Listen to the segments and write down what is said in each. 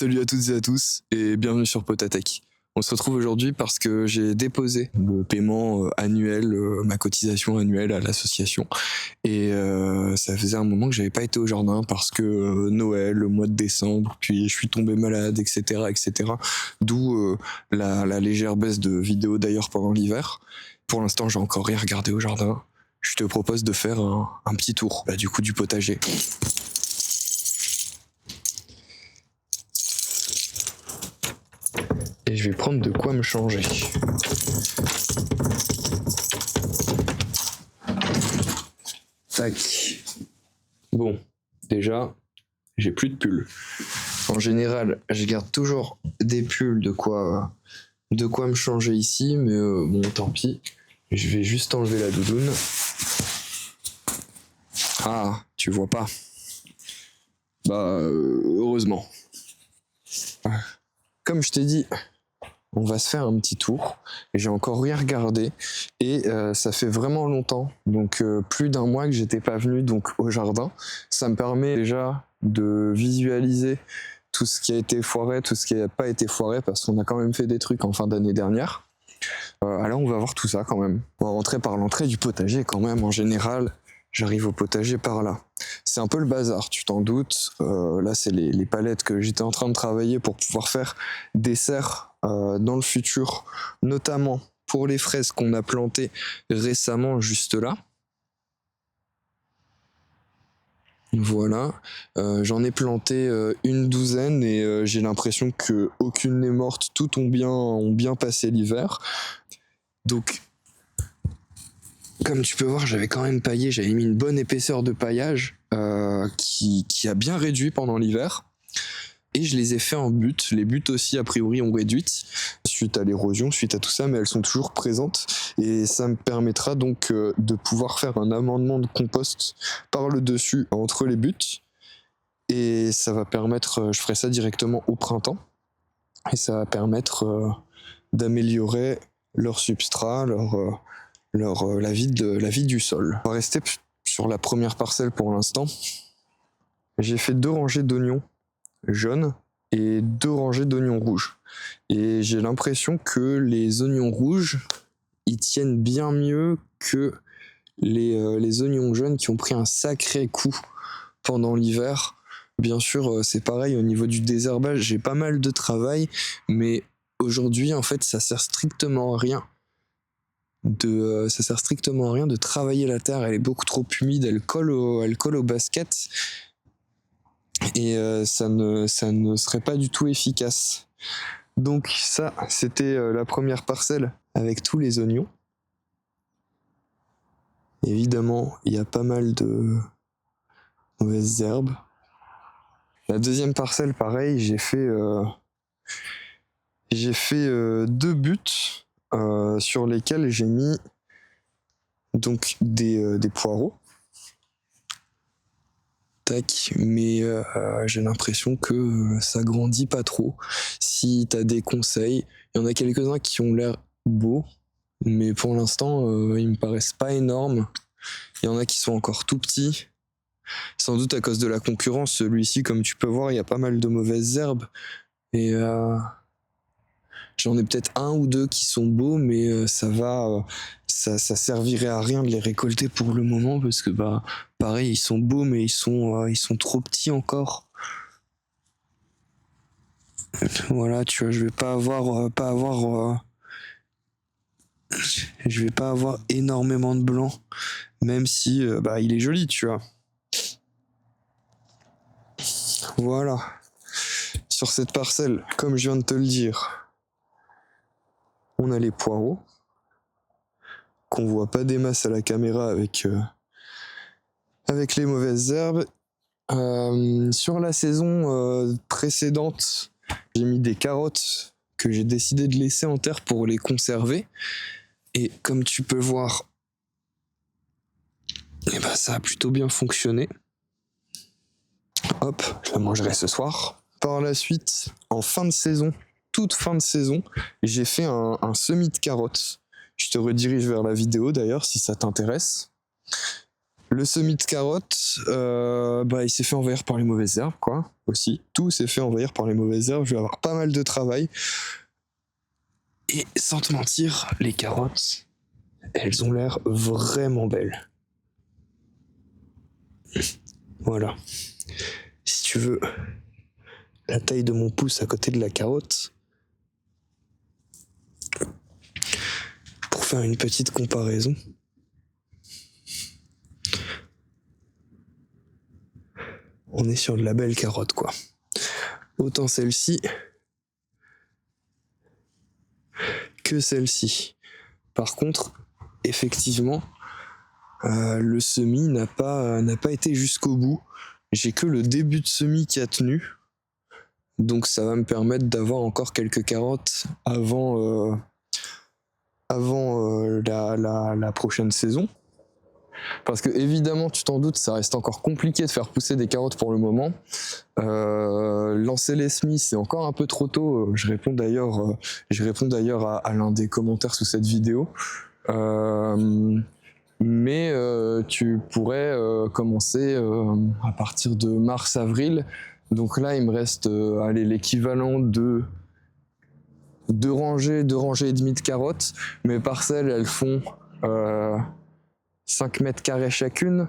Salut à toutes et à tous et bienvenue sur Potatech. On se retrouve aujourd'hui parce que j'ai déposé le paiement annuel, ma cotisation annuelle à l'association. Et ça faisait un moment que j'avais pas été au jardin parce que Noël, le mois de décembre, puis je suis tombé malade, etc. etc. D'où la légère baisse de vidéos d'ailleurs pendant l'hiver. Pour l'instant, j'ai encore rien regardé au jardin. Je te propose de faire un petit tour, du coup du potager. Et je vais prendre de quoi me changer. Tac. Bon, déjà, j'ai plus de pull. En général, je garde toujours des pulls de quoi me changer ici, mais bon, tant pis. Je vais juste enlever la doudoune. Ah, tu vois pas. Heureusement. Comme je t'ai dit, on va se faire un petit tour. J'ai encore rien regardé et ça fait vraiment longtemps, donc plus d'un mois que j'étais pas venu donc au jardin. Ça me permet déjà de visualiser tout ce qui a été foiré, tout ce qui n'a pas été foiré, parce qu'on a quand même fait des trucs en fin d'année dernière. Alors on va voir tout ça quand même. On va rentrer par l'entrée du potager quand même. En général, j'arrive au potager par là. C'est un peu le bazar, tu t'en doutes. Là, c'est les palettes que j'étais en train de travailler pour pouvoir faire des serres dans le futur, notamment pour les fraises qu'on a plantées récemment juste là. Voilà, j'en ai planté une douzaine et j'ai l'impression que aucune n'est morte, toutes ont bien passé l'hiver. Donc, comme tu peux voir, j'avais quand même paillé, j'avais mis une bonne épaisseur de paillage qui a bien réduit pendant l'hiver. Et je les ai fait en butte. Les buttes aussi, a priori, ont réduit suite à l'érosion, suite à tout ça, mais elles sont toujours présentes. Et ça me permettra donc de pouvoir faire un amendement de compost par le dessus entre les buttes. Et ça va permettre, je ferai ça directement au printemps. Et ça va permettre d'améliorer leur substrat, la vie du sol. On va rester sur la première parcelle pour l'instant. J'ai fait 2 rangées d'oignons jaunes et 2 rangées d'oignons rouges. Et j'ai l'impression que les oignons rouges, ils tiennent bien mieux que les oignons jaunes qui ont pris un sacré coup pendant l'hiver. Bien sûr, c'est pareil au niveau du désherbage, j'ai pas mal de travail, mais aujourd'hui, en fait, ça sert strictement à rien. Ça sert strictement à rien de travailler la terre, elle est beaucoup trop humide, elle colle au basket et ça ne serait pas du tout efficace. Donc ça, c'était la première parcelle avec tous les oignons. Évidemment, il y a pas mal de mauvaises herbes. La deuxième parcelle, pareil, j'ai fait 2 buttes sur lesquelles j'ai mis donc des poireaux. Tac, mais j'ai l'impression que ça grandit pas trop. Si t'as des conseils, il y en a quelques-uns qui ont l'air beaux, mais pour l'instant, ils me paraissent pas énormes. Il y en a qui sont encore tout petits. Sans doute à cause de la concurrence, celui-ci, comme tu peux voir, il y a pas mal de mauvaises herbes. Et j'en ai peut-être 1 ou 2 qui sont beaux, mais ça servirait à rien de les récolter pour le moment parce que pareil, ils sont beaux, mais ils sont trop petits encore. Voilà, tu vois, je vais pas avoir énormément de blanc, même si il est joli, tu vois. Voilà. Sur cette parcelle, comme je viens de te le dire, on a les poireaux qu'on voit pas des masses à la caméra avec les mauvaises herbes. Sur la saison précédente, j'ai mis des carottes que j'ai décidé de laisser en terre pour les conserver. Et comme tu peux voir, ça a plutôt bien fonctionné. Hop, je la mangerai ce soir. Par la suite, en fin de saison, toute fin de saison, j'ai fait un semis de carottes. Je te redirige vers la vidéo d'ailleurs si ça t'intéresse. Le semis de carottes, il s'est fait envahir par les mauvaises herbes, quoi, aussi. Tout s'est fait envahir par les mauvaises herbes, je vais avoir pas mal de travail. Et sans te mentir, les carottes, elles ont l'air vraiment belles. Voilà. Si tu veux la taille de mon pouce à côté de la carotte, pour faire une petite comparaison. On est sur de la belle carotte, quoi. Autant celle-ci que celle-ci. Par contre, effectivement, le semis n'a pas été jusqu'au bout. J'ai que le début de semis qui a tenu. Donc ça va me permettre d'avoir encore quelques carottes avant la prochaine saison. Parce que évidemment, tu t'en doutes, ça reste encore compliqué de faire pousser des carottes pour le moment. Lancer les semis, c'est encore un peu trop tôt. Je réponds d'ailleurs à l'un des commentaires sous cette vidéo. Mais tu pourrais commencer à partir de mars-avril. Donc là, il me reste l'équivalent de deux rangées et demie de carottes. Mes parcelles, elles font 5 mètres carrés chacune.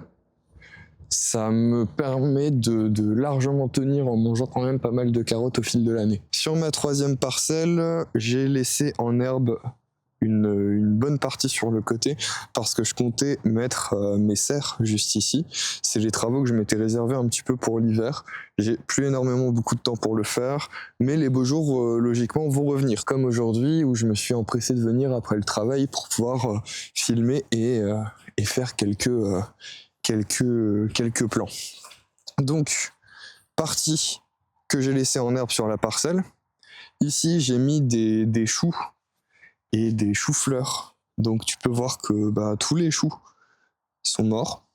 Ça me permet de largement tenir en mangeant quand même pas mal de carottes au fil de l'année. Sur ma 3e parcelle, j'ai laissé en herbe une bonne partie sur le côté parce que je comptais mettre mes serres juste ici. C'est les travaux que je m'étais réservé un petit peu pour l'hiver. J'ai plus énormément beaucoup de temps pour le faire, mais les beaux jours logiquement vont revenir, comme aujourd'hui où je me suis empressé de venir après le travail pour pouvoir filmer et faire quelques plans. Donc, partie que j'ai laissée en herbe sur la parcelle. Ici, j'ai mis des choux et des choux-fleurs. Donc, tu peux voir que tous les choux sont morts.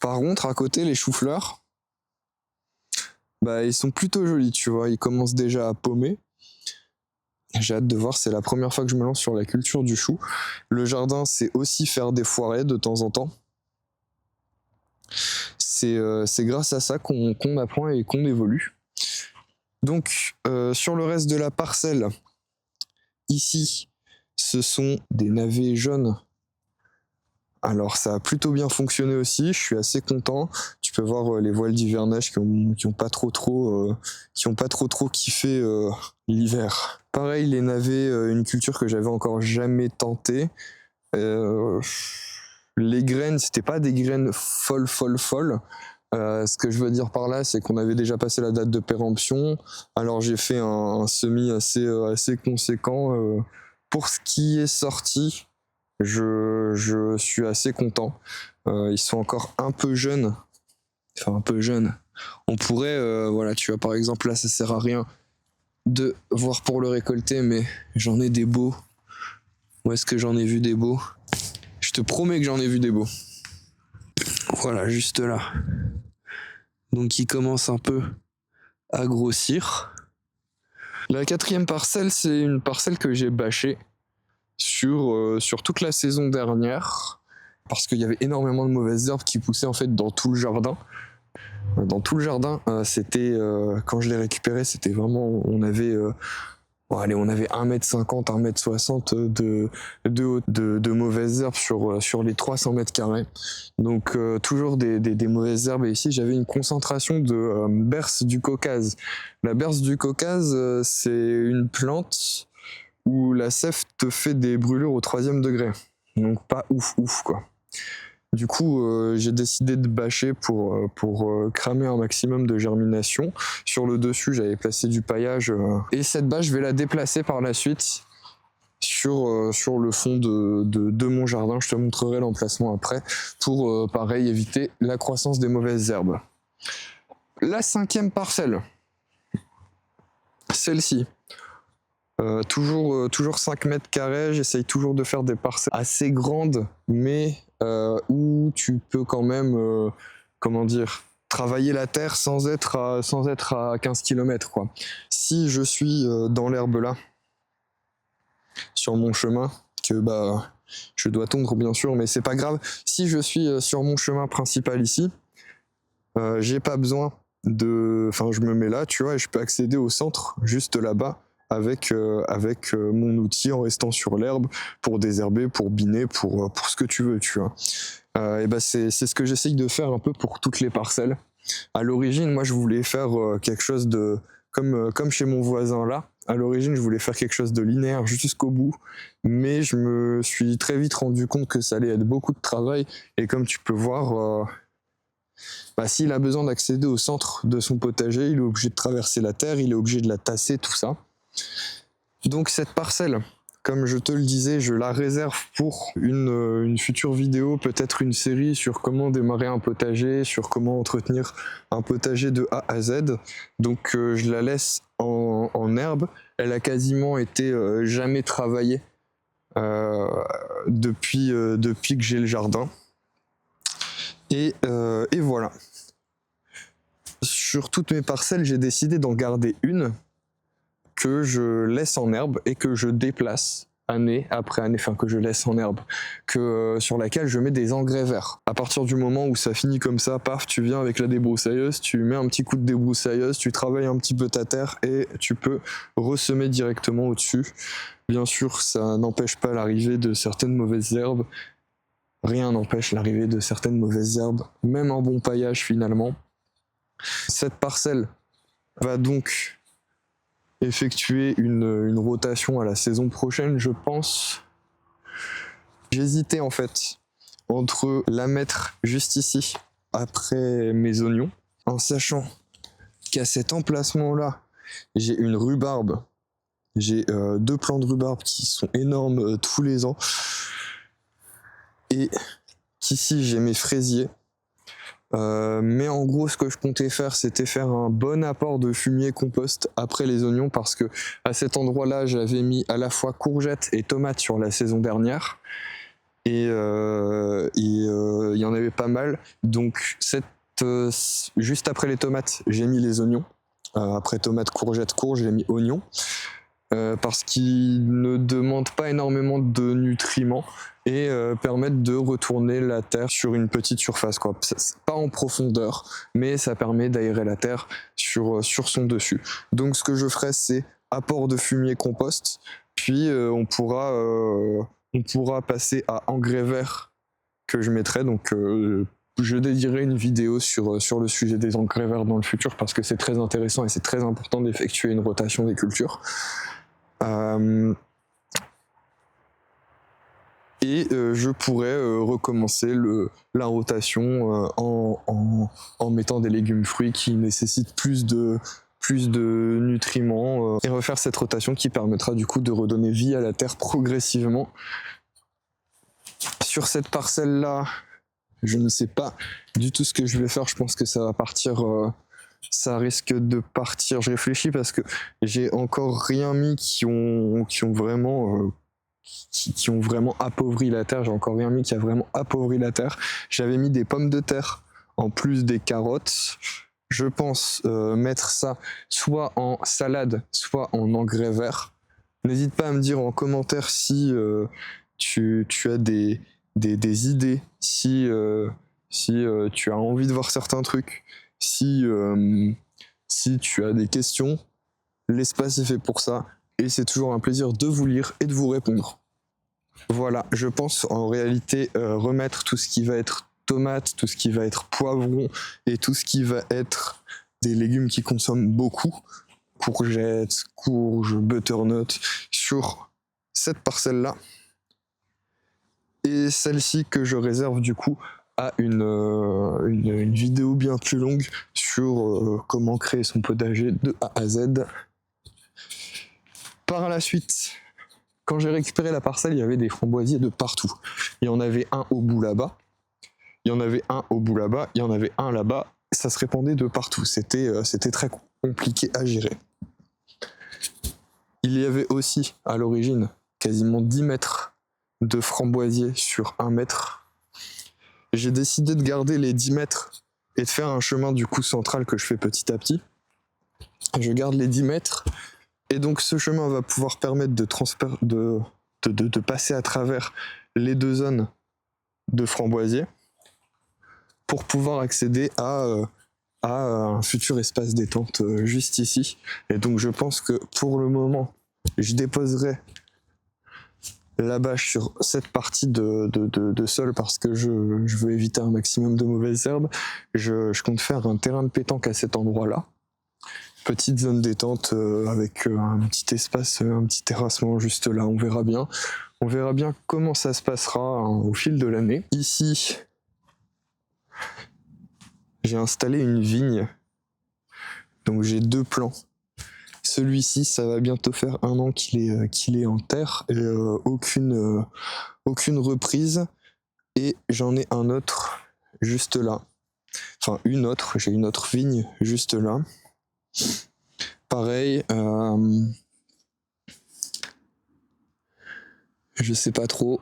Par contre, à côté, les choux-fleurs, ils sont plutôt jolis, tu vois. Ils commencent déjà à pommer. J'ai hâte de voir, c'est la première fois que je me lance sur la culture du chou. Le jardin, c'est aussi faire des foirées de temps en temps. C'est grâce à ça qu'on apprend et qu'on évolue. Donc, sur le reste de la parcelle, ici, ce sont des navets jaunes. Alors, ça a plutôt bien fonctionné aussi, je suis assez content. Tu peux voir les voiles d'hivernage qui ont pas trop kiffé l'hiver. Pareil, les navets, une culture que j'avais encore jamais tentée. Les graines, c'était pas des graines folles. Ce que je veux dire par là, c'est qu'on avait déjà passé la date de péremption. Alors j'ai fait un semis assez conséquent. Pour ce qui est sorti, je suis assez content. Ils sont encore un peu jeunes. Enfin, un peu jeunes. On pourrait, tu vois, par exemple, là, ça sert à rien de voir pour le récolter, mais j'en ai des beaux. Où est-ce que j'en ai vu des beaux ? Je te promets que j'en ai vu des beaux. Voilà, juste là. Donc il commence un peu à grossir. La 4e parcelle, c'est une parcelle que j'ai bâchée sur toute la saison dernière parce qu'il y avait énormément de mauvaises herbes qui poussaient en fait dans tout le jardin. Dans tout le jardin, c'était quand je l'ai récupéré, c'était vraiment on avait 1m50, 1m60 de mauvaises herbes sur les 300 mètres carrés. Donc toujours des mauvaises herbes. Et ici, j'avais une concentration de berce du Caucase. La berce du Caucase, c'est une plante où la sève te fait des brûlures au 3e degré. Donc pas ouf, quoi. Du coup, j'ai décidé de bâcher pour cramer un maximum de germination. Sur le dessus, j'avais placé du paillage. Et cette bâche, je vais la déplacer par la suite sur le fond de mon jardin. Je te montrerai l'emplacement après pour, pareil, éviter la croissance des mauvaises herbes. La 5e parcelle, celle-ci. Toujours 5 mètres carrés, j'essaye toujours de faire des parcelles assez grandes, mais où tu peux quand même, travailler la terre sans être à 15 km, quoi. Si je suis dans l'herbe là, sur mon chemin, que bah je dois tondre bien sûr, mais c'est pas grave. Si je suis sur mon chemin principal ici, j'ai pas besoin enfin je me mets là, tu vois, et je peux accéder au centre juste là-bas avec mon outil en restant sur l'herbe pour désherber, pour biner, pour ce que tu veux, tu vois. Et bah c'est ce que j'essaye de faire un peu pour toutes les parcelles. À l'origine, moi je voulais faire quelque chose de comme chez mon voisin là. À l'origine, je voulais faire quelque chose de linéaire jusqu'au bout, mais je me suis très vite rendu compte que ça allait être beaucoup de travail. Et comme tu peux voir, bah, s'il a besoin d'accéder au centre de son potager, il est obligé de traverser la terre, il est obligé de la tasser, tout ça. Donc cette parcelle, comme je te le disais, je la réserve pour une future vidéo, peut-être une série sur comment démarrer un potager, sur comment entretenir un potager de A à Z. Donc je la laisse en herbe. Elle a quasiment été jamais travaillée depuis que j'ai le jardin. Et voilà. Sur toutes mes parcelles, j'ai décidé d'en garder une que je laisse en herbe et que je déplace année après année, enfin que je laisse en herbe, sur laquelle je mets des engrais verts. À partir du moment où ça finit comme ça, paf, tu viens avec la débroussailleuse, tu mets un petit coup de débroussailleuse, tu travailles un petit peu ta terre et tu peux ressemer directement au-dessus. Bien sûr, ça n'empêche pas l'arrivée de certaines mauvaises herbes. Rien n'empêche l'arrivée de certaines mauvaises herbes, même en bon paillage finalement. Cette parcelle va donc effectuer une rotation à la saison prochaine, je pense. J'hésitais en fait entre la mettre juste ici, après mes oignons, en sachant qu'à cet emplacement-là, j'ai une rhubarbe. J'ai 2 plants de rhubarbe qui sont énormes tous les ans. Et qu'ici, j'ai mes fraisiers. Mais en gros, ce que je comptais faire, c'était faire un bon apport de fumier compost après les oignons, parce que à cet endroit-là, j'avais mis à la fois courgettes et tomates sur la saison dernière, et il y en avait pas mal. Donc juste après les tomates, j'ai mis les oignons. Après tomates, courgettes, courges, j'ai mis oignons. Parce qu'ils ne demandent pas énormément de nutriments et permettent de retourner la terre sur une petite surface, quoi. Pas en profondeur, mais ça permet d'aérer la terre sur son dessus. Donc ce que je ferai, c'est apport de fumier compost, puis on pourra passer à engrais vert que je mettrai. Donc je dédierai une vidéo sur le sujet des engrais verts dans le futur, parce que c'est très intéressant et c'est très important d'effectuer une rotation des cultures. Je pourrais recommencer la rotation en mettant des légumes fruits qui nécessitent plus de nutriments, et refaire cette rotation qui permettra du coup de redonner vie à la terre progressivement. Sur cette parcelle là, je ne sais pas du tout ce que je vais faire. Je pense que ça va partir, ça risque de partir. Je réfléchis parce que j'ai encore rien mis qui ont vraiment appauvri la terre. J'ai encore rien mis qui a vraiment appauvri la terre. J'avais mis des pommes de terre en plus des carottes. Je pense mettre ça soit en salade, soit en engrais vert. N'hésite pas à me dire en commentaire si tu as des idées, si tu as envie de voir certains trucs, si tu as des questions. L'espace est fait pour ça, et c'est toujours un plaisir de vous lire et de vous répondre. Voilà, je pense en réalité remettre tout ce qui va être tomates, tout ce qui va être poivron et tout ce qui va être des légumes qui consomment beaucoup, courgettes, courges, butternut, sur cette parcelle-là. Et celle-ci que je réserve du coup à une vidéo bien plus longue sur comment créer son potager de A à Z. Par la suite, quand j'ai récupéré la parcelle, il y avait des framboisiers de partout. Il y en avait un au bout là-bas, il y en avait un au bout là-bas, il y en avait un là-bas. Ça se répandait de partout. C'était très compliqué à gérer. Il y avait aussi, à l'origine, quasiment 10 mètres de framboisiers sur 1 mètre. J'ai décidé de garder les 10 mètres et de faire un chemin du coup central que je fais petit à petit. Je garde les 10 mètres. Et donc ce chemin va pouvoir permettre de de passer à travers les 2 zones de framboisier pour pouvoir accéder à un futur espace détente juste ici. Et donc je pense que pour le moment, je déposerai la bâche sur cette partie de sol parce que je veux éviter un maximum de mauvaises herbes. Je compte faire un terrain de pétanque à cet endroit-là. Petite zone détente avec un petit espace, un petit terrassement juste là, on verra bien. On verra bien comment ça se passera au fil de l'année. Ici, j'ai installé une vigne, donc j'ai 2 plants. Celui-ci, ça va bientôt faire 1 an qu'il est en terre, et aucune reprise. Et j'en ai un autre juste là. Enfin, j'ai une autre vigne juste là. Pareil, je sais pas trop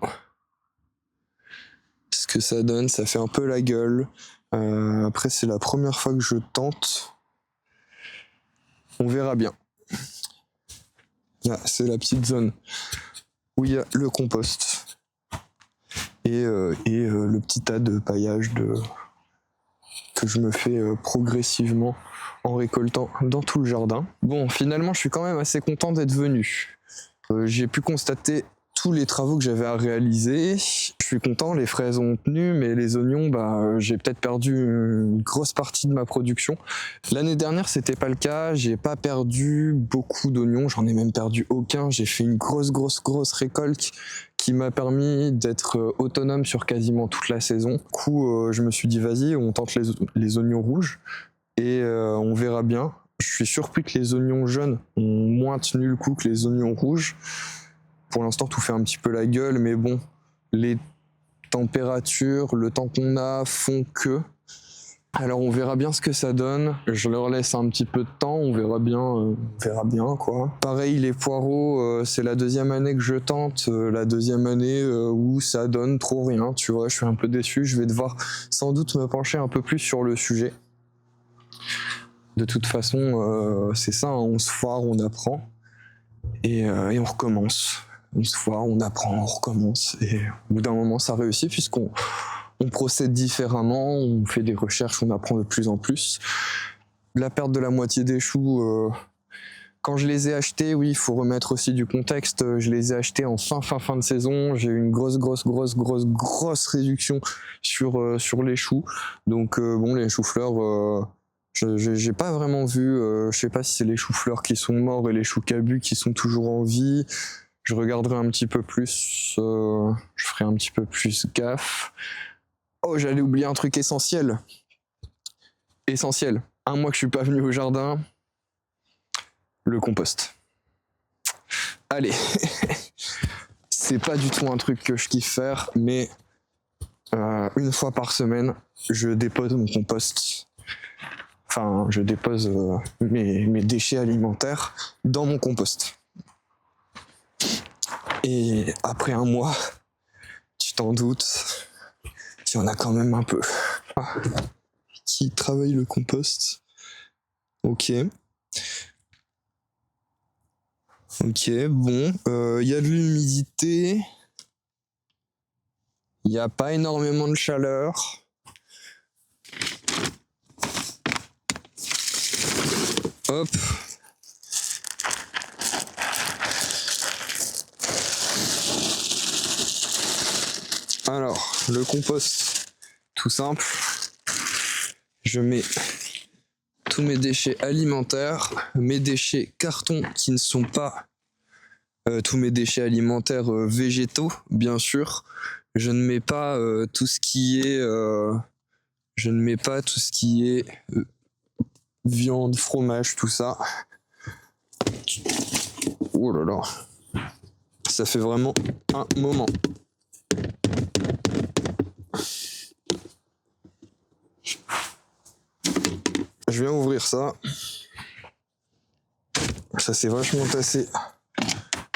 ce que ça donne, ça fait un peu la gueule. Après, c'est la première fois que je tente. On verra bien. Là, c'est la petite zone où il y a le compost et le petit tas de paillage que je me fais progressivement en récoltant dans tout le jardin. Bon, finalement, je suis quand même assez content d'être venu. J'ai pu constater tous les travaux que j'avais à réaliser. Je suis content, les fraises ont tenu, mais les oignons, j'ai peut-être perdu une grosse partie de ma production. L'année dernière, c'était pas le cas. J'ai pas perdu beaucoup d'oignons, j'en ai même perdu aucun. J'ai fait une grosse récolte qui m'a permis d'être autonome sur quasiment toute la saison. Du coup, je me suis dit, vas-y, on tente les oignons rouges et on verra bien. Je suis surpris que les oignons jaunes ont moins tenu le coup que les oignons rouges. Pour l'instant, tout fait un petit peu la gueule, mais bon, les températures, le temps qu'on a font que. Alors on verra bien ce que ça donne. Je leur laisse un petit peu de temps, on verra bien quoi. Pareil, les poireaux, c'est la 2e année que je tente, la 2e année où ça donne trop rien, tu vois, je suis un peu déçu. Je vais devoir sans doute me pencher un peu plus sur le sujet. De toute façon, c'est ça, hein, on se foire, on apprend et on recommence. On se foire, on apprend, on recommence et au bout d'un moment ça réussit puisqu'on procède différemment, on fait des recherches, on apprend de plus en plus. La perte de la moitié des choux, quand je les ai achetés, oui, il faut remettre aussi du contexte, je les ai achetés en fin de saison, j'ai eu une grosse réduction sur les choux. Donc bon, les choux-fleurs, j'ai pas vraiment vu, je sais pas si c'est les choux-fleurs qui sont morts et les choux cabus qui sont toujours en vie. Je regarderai un petit peu plus, je ferai un petit peu plus gaffe. Oh, j'allais oublier un truc essentiel. Un mois que je suis pas venu au jardin, le compost. Allez, c'est pas du tout un truc que je kiffe faire, mais 1 fois par semaine, je dépose mon compost. Enfin, je dépose mes déchets alimentaires dans mon compost. Et après 1 mois, tu t'en doutes, il y en a quand même un peu. Qui travaille le compost? Ok. Ok, bon, y a de l'humidité, il n'y a pas énormément de chaleur. Hop. Alors, le compost, tout simple. Je mets tous mes déchets alimentaires, mes déchets carton qui ne sont pas tous mes déchets alimentaires végétaux, bien sûr. Je ne mets pas tout ce qui est viande, fromage, tout ça. Oh là là, ça fait vraiment un moment. Je viens ouvrir ça. Ça s'est vachement tassé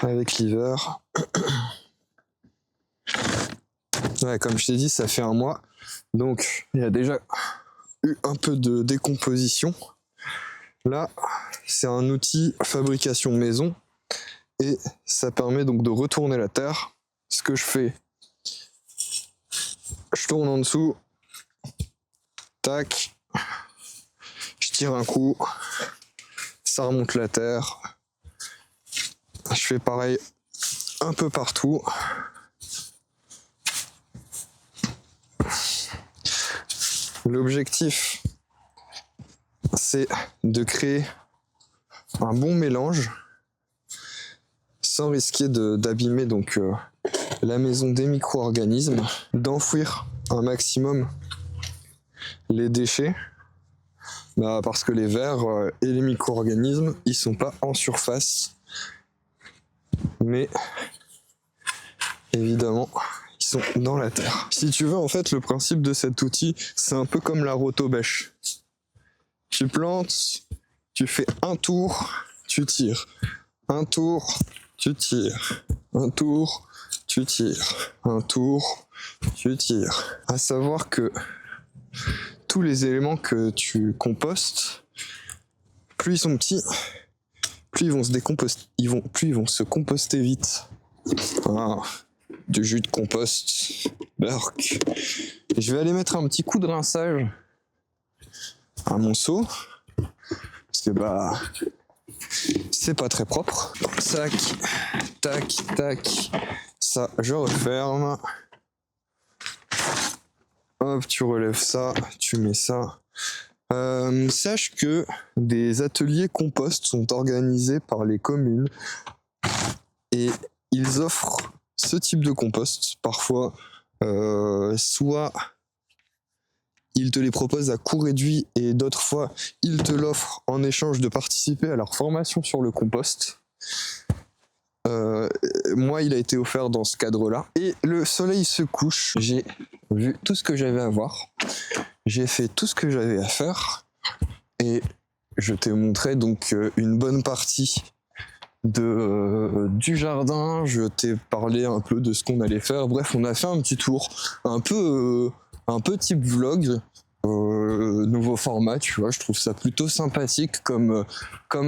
avec l'hiver. Ouais, comme je t'ai dit, ça fait 1 mois. Donc, il y a déjà eu un peu de décomposition. Là, c'est un outil fabrication maison. et ça permet donc de retourner la terre. Ce que je fais, je tourne en dessous, tac, je tire un coup, ça remonte la terre. Je fais pareil un peu partout. L'objectif, c'est de créer un bon mélange sans risquer d'abîmer donc la maison des micro-organismes, d'enfouir un maximum les déchets, parce que les vers et les micro-organismes, ils sont pas en surface, mais évidemment ils sont dans la terre. Si tu veux, en fait, le principe de cet outil, c'est un peu comme la roto-bêche. Tu plantes, tu fais un tour, tu tires, un tour, tu tires, un tour, tu tires, un tour, tu tires. À savoir que tous les éléments que tu compostes, plus ils sont petits, plus ils vont se décomposter, plus ils vont se composter vite. Du jus de compost, berk. Je vais aller mettre un petit coup de rinçage à mon seau, parce que c'est pas très propre. Tac, tac, tac. Ça, je referme. Hop, tu relèves ça, tu mets ça. Sache que des ateliers compost sont organisés par les communes et ils offrent ce type de compost. Parfois, soit ils te les proposent à coût réduit et d'autres fois, ils te l'offrent en échange de participer à leur formation sur le compost. Moi, il a été offert dans ce cadre-là. Et le soleil se couche. J'ai vu tout ce que j'avais à voir. J'ai fait tout ce que j'avais à faire. Et je t'ai montré donc une bonne partie du jardin. Je t'ai parlé un peu de ce qu'on allait faire. Bref, on a fait un petit tour. Un peu type vlog. Nouveau format, tu vois, je trouve ça plutôt sympathique comme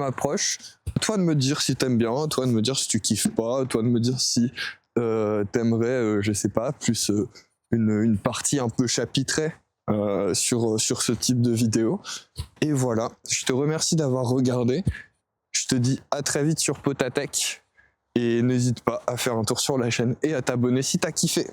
approche. Toi de me dire si t'aimes bien, toi de me dire si tu kiffes pas, toi de me dire si t'aimerais, je sais pas, plus une partie un peu chapitrée sur ce type de vidéo. Et voilà, je te remercie d'avoir regardé. Je te dis à très vite sur Potatech et n'hésite pas à faire un tour sur la chaîne et à t'abonner si t'as kiffé.